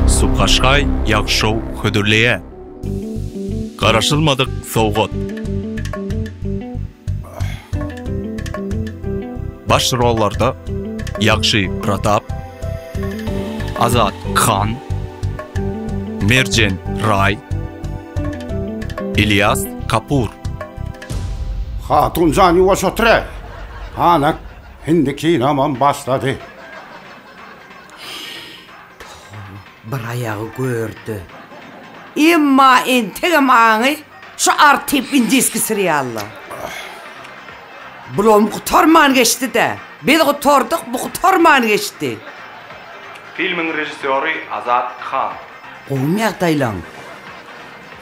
Subqaşqay Yakşov Hödürleye Qaraşılmadık Soğut Baş rollarda Yakşı Pratap Azat Khan Merjen Ray İlyas Kapur Hatun Zani Vasotre Hanak Hindiki naman başladı. Bir ayağı gördü. İmma integam ağını şu artıp indiski sıriyalla. Bulom kutorman geçti de. Biz kutorduk bu kutorman geçti. Filmin rejissörü Azat Khan Qoğum yağdaylan.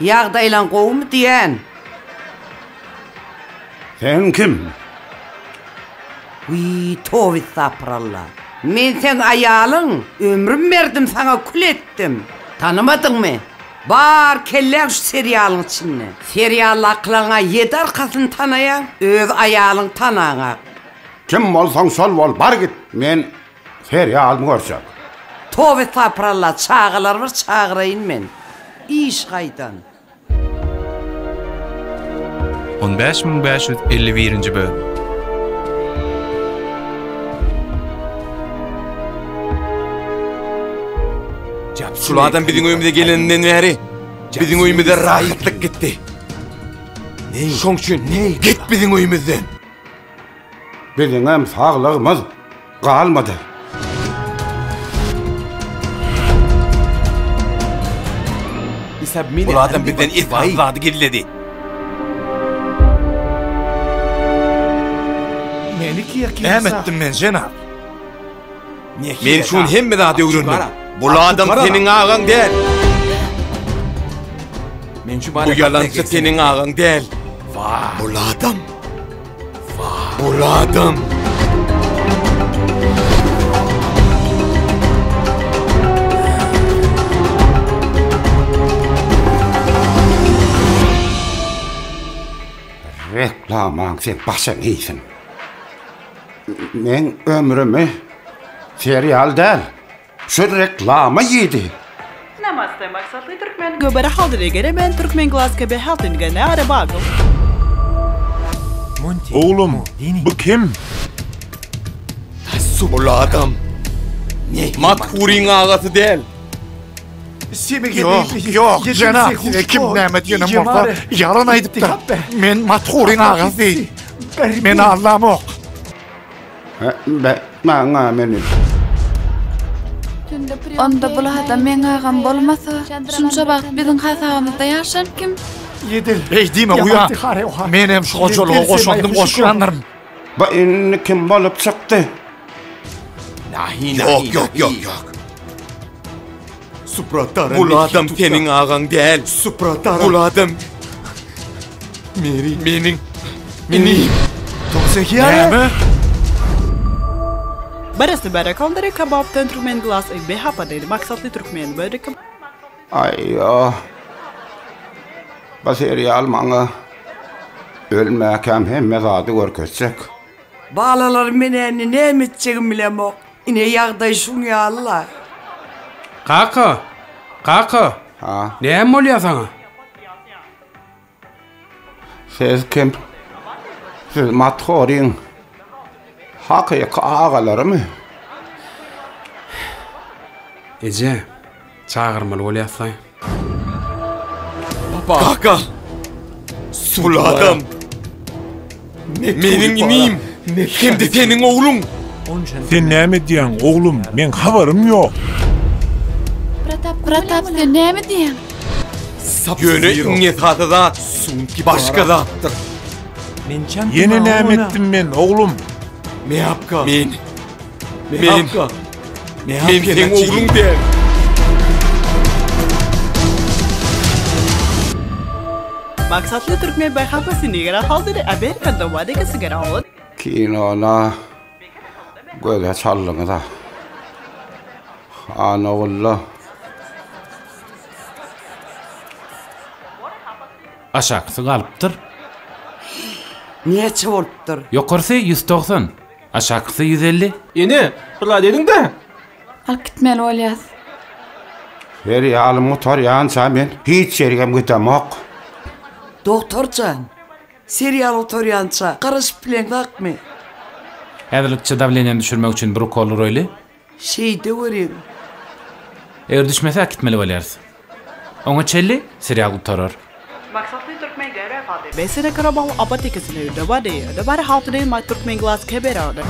Yağdaylan qoğum diyen. Sen kim? Uy tovi sapralla. Men sen ayalın, ömrüm verdim sana kul ettim. Tanımadın mı? Bar kellen şu seriyalın içinde. Seriyal aklına yedi arkasını tanıyan, öz ayalın tanağına. Kim olsan sol ol, bar git. Men feriyalımı görsek. Tovi sapralla çağılar var, çağırayın men. İş kaydan. 15551 bölüm Şulardan bizim oyumuza geleninden beri bizim oyumuza rahatlık gitti. Şoň üçin git bizim oyumuzdan. Bizim hem sağlığımız kalmadı. Bulardan bizden ifazladı gidildi. Ämetdim men jenap. Men şun hemme daha döwründüm. Bu adam senin ağaň değil. Bu yalancı senin ağaň değil. Bu adam. Bu adam. Reklaman sen başın iyisin. Men ömrümü seriyal değil. Şu reklama yedi. Namaste maksatlı Türkmen. Göbere haldire göre ben Türkmen Glasgow haltın gene ara bagıl. Oğlum, bu kim? Bu adam. Mathuri'nin ağası değil. Yok, cenab. Kim Mehmet yönüm orada yalan aydıp da. Men Mathuri'nin ağası değil. Men Allah'ım ok. Bana menin. Onda bulada men ağam bolmasa, şunça vaqt bizim hasabımızda yaşan kim? Yedil. Beydime uya. Menem şu kocoluğu koşandım koşuyanlarım. Ba inni kim bolup çıktı? Yok. Bu adam senin ağaň değil. Bu adam menin. Tomsekiya. Barası bara kaldırı kabaptan Türkmen Glasgow be hapa dedi maksatlı Türkmen böyle kim? Ayyo. Bu seriyal bana ölmekəm hem mezadı görkötsek. Bağlalar meneni ne emitçeğim bilem o. İne yağday şun ya Allah. Kaka. Ha? Ne oluyor sana? Siz kim? Siz Mathuri'nin hakiki ağaları mı? Ece, çağırmalı oluyorsan. Kaka. Bu adam. Menin iniyim. Hem de senin oğlun. Sen ne mi diyen oğlum? Men haberim yok. Pratap sen ne mi diyen? Yöne inge satıda başka zattır. Yeni ne ettim ben oğlum? Men senin oğlun değil. Maksatlı Türkmen be hapa sinigara haldire Amerika'da vadeki sigara alın. Kinona göze çallını da. Ana oğullah. Aşağısı kalıptır. Niye çıvoluptur? Yukarısı 190. Aşağısı 150. Yine, fırla dedin de. Alıp gitmeli bolýas. Serialımı toryansa men hiç yergem gitemok. Doktorcan, serial oturyança karışıp bilen bakma. Ädillikçe davleniýany düşürmek üçin bir ukol roýly. Şeyde göreyim. Eger düşmese gitmeli bolýarys. Oňa çelli serial gutarar. Maksatly Türkmen gere hadi. Besine karabal apatikasını da var diye. Da var haltı ma Türkmen glas keberade.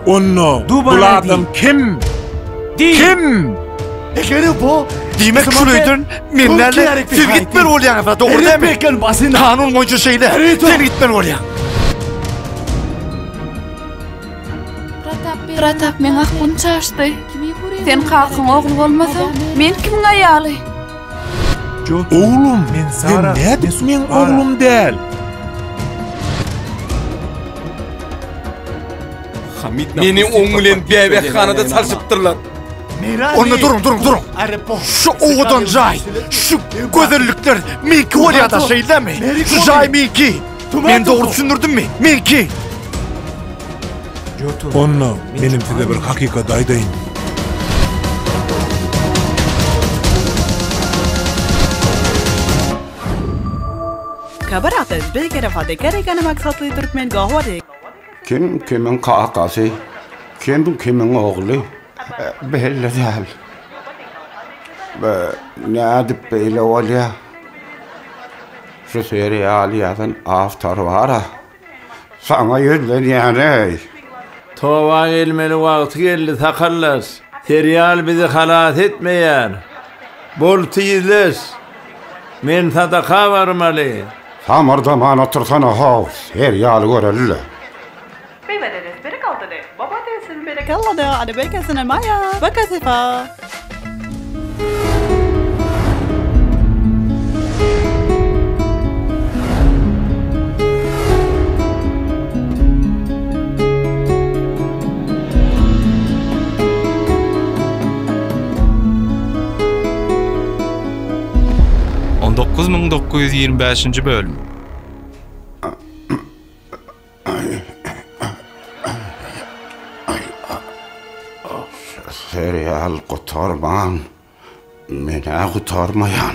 Onno. Bu adam kim? Kim? Egeri bu. Demek şunuydun. Menlerle siz gitmeli bolýaňyz. Dogry demi? Kanun boýunça şeýle. Sen gitmeli bolýaň. Pratap men akbun çaşdy. Sen kalkyň ogly bolmasa, men kimiň aýaly? Oğlum, sen ne diyorsun men oğlum değil. Meni oň bilen bäbäkhanada salşypdyrlar. Onu durun. Şu oğudan jay, şu gözellikler minki bolýar-da şeýlemi? Şu jay minki. Men dogry düşündürdüm mi? Minki. Onno, benim size bir hakikat aýdaýyn. Kabaratız bir kere hadi gereken maksatlı Türkmen gahwady. Kim kimin kakası? Kim kimin oğlu? Belli değil. Ne edip böyle oluyor? Şu seriyaliyetin aftar var ha. Sana yüzlen yani. Tova gelmeli vakti geldi takarlar. Serial bizi halat etmeyer. Bol tiyizler. Men sadaka varmalı. Samırdaman otursana hav. Seriyal görelli. Beyvededes beri kaldı de. Baba desin beri Kalladı hadi bekesine maya. Bakasifa. On 9925 bölüm. Serial kurtarman, mene kurtarmayan.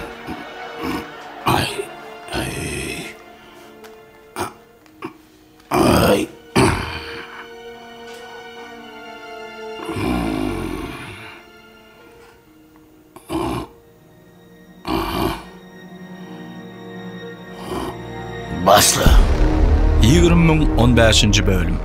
Ay. Başla. 2015 bölüm.